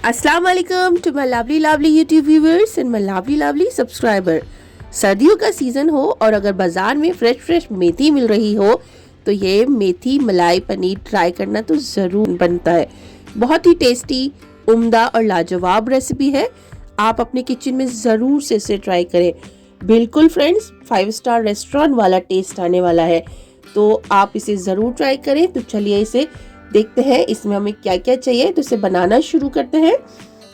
अस्सलाम वालेकुम to my lovely YouTube viewers and my lovely subscriber. सर्दियों का सीज़न हो और अगर बाज़ार में फ्रेश मेथी मिल रही हो तो ये मेथी मलाई पनीर ट्राई करना तो ज़रूर बनता है। बहुत ही टेस्टी, उम्दा और लाजवाब रेसिपी है। आप अपने किचन में ज़रूर से इसे ट्राई करें। बिल्कुल फ्रेंड्स, 5 स्टार रेस्टोरेंट वाला टेस्ट आने वाला है, तो आप इसे ज़रूर ट्राई करें। तो चलिए इसे देखते हैं इसमें हमें क्या क्या चाहिए, तो इसे बनाना शुरू करते हैं।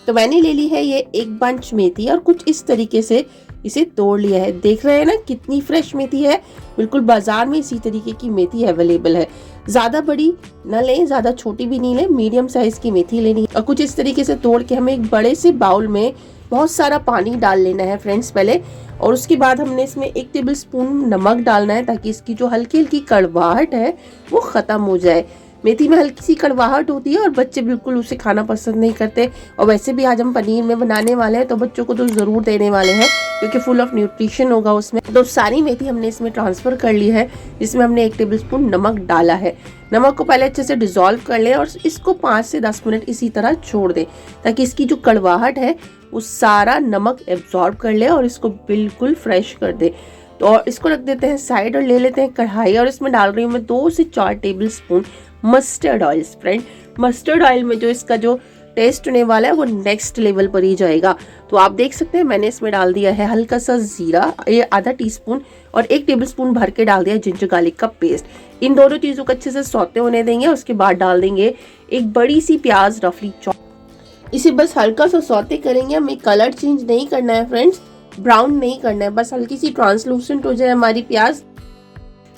तो मैंने ले ली है ये एक बंच मेथी और कुछ इस तरीके से इसे तोड़ लिया है। देख रहे हैं ना कितनी फ्रेश मेथी है। बिल्कुल बाजार में इसी तरीके की मेथी अवेलेबल है। ज़्यादा बड़ी न लें, ज़्यादा छोटी भी नहीं लें, मीडियम साइज की मेथी लेनी है। और कुछ इस तरीके से तोड़ के हमें एक बड़े से बाउल में बहुत सारा पानी डाल लेना है फ्रेंड्स पहले। और उसके बाद हमने इसमें 1 टेबल स्पून नमक डालना है ताकि इसकी जो हल्की हल्की कड़वाहट है वो ख़त्म हो जाए। मेथी में हल्की सी कड़वाहट होती है और बच्चे बिल्कुल उसे खाना पसंद नहीं करते। और वैसे भी आज हम पनीर में बनाने वाले हैं तो बच्चों को तो ज़रूर देने वाले हैं क्योंकि फुल ऑफ न्यूट्रिशन होगा उसमें। तो सारी मेथी हमने इसमें ट्रांसफ़र कर ली है, जिसमें हमने 1 टेबल स्पून नमक डाला है। नमक को पहले अच्छे से डिज़ोल्व कर लें और इसको 5 से 10 मिनट इसी तरह छोड़ दें ताकि इसकी जो कड़वाहट है वो सारा नमक एब्जॉर्ब कर ले और इसको बिल्कुल फ्रेश कर दे। तो और इसको रख देते हैं साइड और ले लेते हैं कढ़ाई और इसमें डाल रही हूँ मैं 2 से 4 table spoon mustard oil. Friend, mustard oil में जो इसका जो टेस्ट होने वाला है वो नेक्स्ट लेवल पर ही जाएगा। तो आप देख सकते हैं मैंने इसमें डाल दिया है हल्का सा जीरा, ये आधा टीस्पून, और 1 टेबल स्पून भर के डाल दिया जिंजर गार्लिक का पेस्ट। इन दोनों चीज़ों को अच्छे से सौते होने देंगे। उसके बाद डाल देंगे एक बड़ी सी प्याज रफली चॉप। इसे बस हल्का सा सौते करेंगे, हमें कलर चेंज नहीं करना है फ्रेंड्स, ब्राउन नहीं करना है, बस हल्की सी ट्रांसलूसेंट हो जाए हमारी प्याज।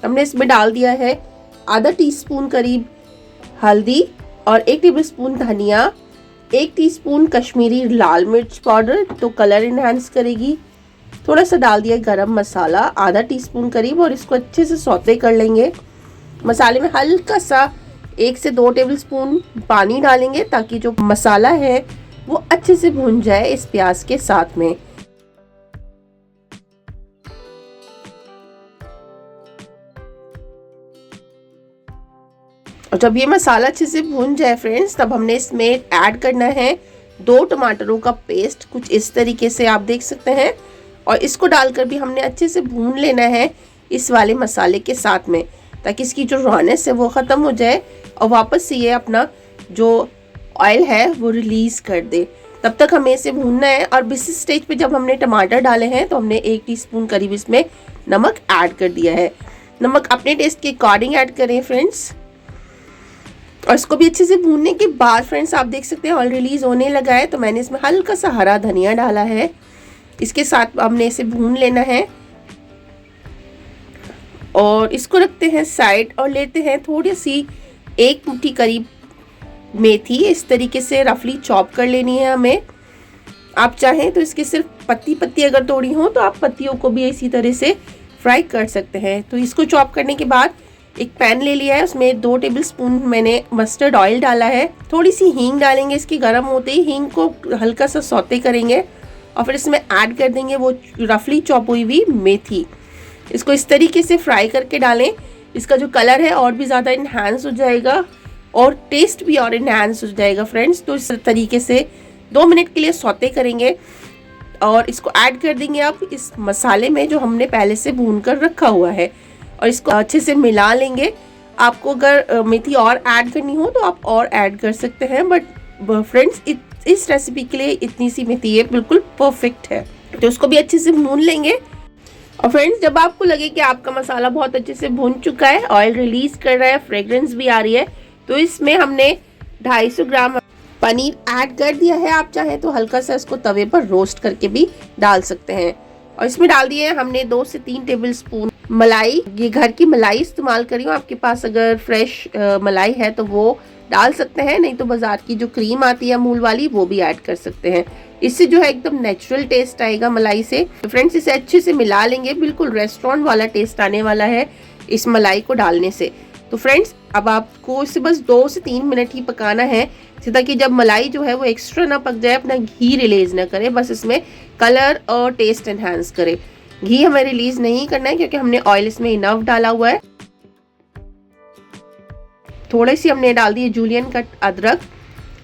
हमने इसमें डाल दिया है आधा टीस्पून करीब हल्दी और 1 टेबल स्पून धनिया, 1 टीस्पून कश्मीरी लाल मिर्च पाउडर तो कलर इन्हांस करेगी। थोड़ा सा डाल दिया गरम मसाला आधा टीस्पून करीब और इसको अच्छे से सौते कर लेंगे। मसाले में हल्का सा 1 से 2 टेबल स्पून पानी डालेंगे ताकि जो मसाला है वो अच्छे से भुन जाए इस प्याज के साथ में। और जब ये मसाला अच्छे से भून जाए फ्रेंड्स, तब हमने इसमें ऐड करना है 2 टमाटरों का पेस्ट, कुछ इस तरीके से आप देख सकते हैं। और इसको डालकर भी हमने अच्छे से भून लेना है इस वाले मसाले के साथ में ताकि इसकी जो रॉनेस है वो ख़त्म हो जाए और वापस से ये अपना जो ऑयल है वो रिलीज़ कर दे। तब तक हमें इसे भूनना है। और इस स्टेज पे जब हमने टमाटर डाले हैं तो हमने 1 टीस्पून करीब इसमें नमक ऐड कर दिया है। नमक अपने टेस्ट के अकॉर्डिंग ऐड करें फ्रेंड्स। और इसको भी अच्छे से भूनने के बाद फ्रेंड्स आप देख सकते हैं ऑयल रिलीज होने लगा है, तो मैंने इसमें हल्का सा हरा धनिया डाला है। इसके साथ हमने इसे भून लेना है और इसको रखते हैं साइड और लेते हैं थोड़ी सी 1 मुट्ठी करीब मेथी। इस तरीके से रफली चॉप कर लेनी है हमें। आप चाहें तो इसके सिर्फ पत्ती अगर तोड़ी हो तो आप पत्तियों को भी इसी तरह से फ्राई कर सकते हैं। तो इसको चॉप करने के बाद एक पैन ले लिया है, उसमें 2 टेबल स्पून मैंने मस्टर्ड ऑयल डाला है। थोड़ी सी हींग डालेंगे, इसकी गर्म होते ही हींग को हल्का सा सौते करेंगे और फिर इसमें ऐड कर देंगे वो रफली चॉप हुई हुई मेथी। इसको इस तरीके से फ्राई करके डालें, इसका जो कलर है और भी ज़्यादा इन्हांस हो जाएगा और टेस्ट भी और इन्हांस हो जाएगा फ्रेंड्स। तो इस तरीके से 2 मिनट के लिए सौते करेंगे और इसको ऐड कर देंगे अब इस मसाले में जो हमने पहले से भून कर रखा हुआ है और इसको अच्छे से मिला लेंगे। आपको अगर मेथी और ऐड करनी हो तो आप और ऐड कर सकते हैं, बट फ्रेंड्स इस रेसिपी के लिए इतनी सी मेथी है बिल्कुल परफेक्ट है। तो उसको भी अच्छे से भून लेंगे। और फ्रेंड्स, जब आपको लगे कि आपका मसाला बहुत अच्छे से भून चुका है, ऑयल रिलीज कर रहा है, फ्रेग्रेंस भी आ रही है, तो इसमें हमने 250 ग्राम पनीर ऐड कर दिया है। आप चाहें तो हल्का सा इसको तवे पर रोस्ट करके भी डाल सकते हैं। और इसमें डाल दिए हमने 2 से 3 टेबल स्पून मलाई। ये घर की मलाई इस्तेमाल करी हो, आपके पास अगर फ्रेश मलाई है तो वो डाल सकते हैं, नहीं तो बाजार की जो क्रीम आती है अमूल वाली वो भी ऐड कर सकते हैं। इससे जो है एकदम नेचुरल टेस्ट आएगा मलाई से। तो फ्रेंड्स, इसे अच्छे से मिला लेंगे, बिल्कुल रेस्टोरेंट वाला टेस्ट आने वाला है इस मलाई को डालने से। तो फ्रेंड्स, अब आपको इसे बस 2 से 3 मिनट ही पकाना है ताकि जब मलाई जो है वो एक्स्ट्रा ना पक जाए, अपना घी रिलीज ना करे, बस इसमें कलर और टेस्ट एनहांस करे। घी हमें रिलीज नहीं करना है क्योंकि हमने ऑयल इसमें इनफ डाला हुआ है। थोड़ी सी हमने डाल दी जूलियन कट अदरक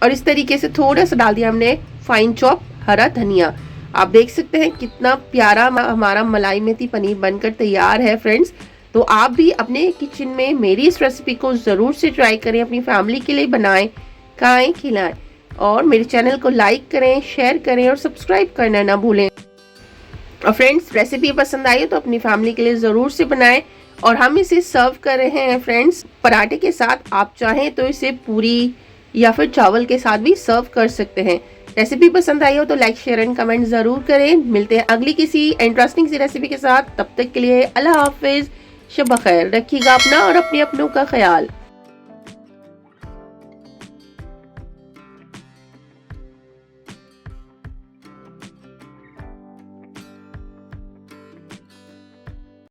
और इस तरीके से थोड़ा सा डाल दिया हमने फाइन चॉप हरा धनिया। आप देख सकते हैं कितना प्यारा हमारा मलाई मेथी पनीर बनकर तैयार है फ्रेंड्स। तो आप भी अपने किचन में मेरी इस रेसिपी को ज़रूर से ट्राई करें, अपनी फैमिली के लिए बनाएं, खाएं, खिलाएं और मेरे चैनल को लाइक करें, शेयर करें और सब्सक्राइब करना ना भूलें। और फ्रेंड्स, रेसिपी पसंद आई तो अपनी फैमिली के लिए ज़रूर से बनाएं। और हम इसे सर्व कर रहे हैं फ्रेंड्स पराठे के साथ। आप चाहें तो इसे पूरी या फिर चावल के साथ भी सर्व कर सकते हैं। रेसिपी पसंद आई हो तो लाइक, शेयर एंड कमेंट ज़रूर करें। मिलते हैं अगली किसी इंटरेस्टिंग सी रेसिपी के साथ। तब तक के लिए अल्लाह हाफिज़, शब खैर, रखिएगा अपना और अपने अपनों का ख्याल।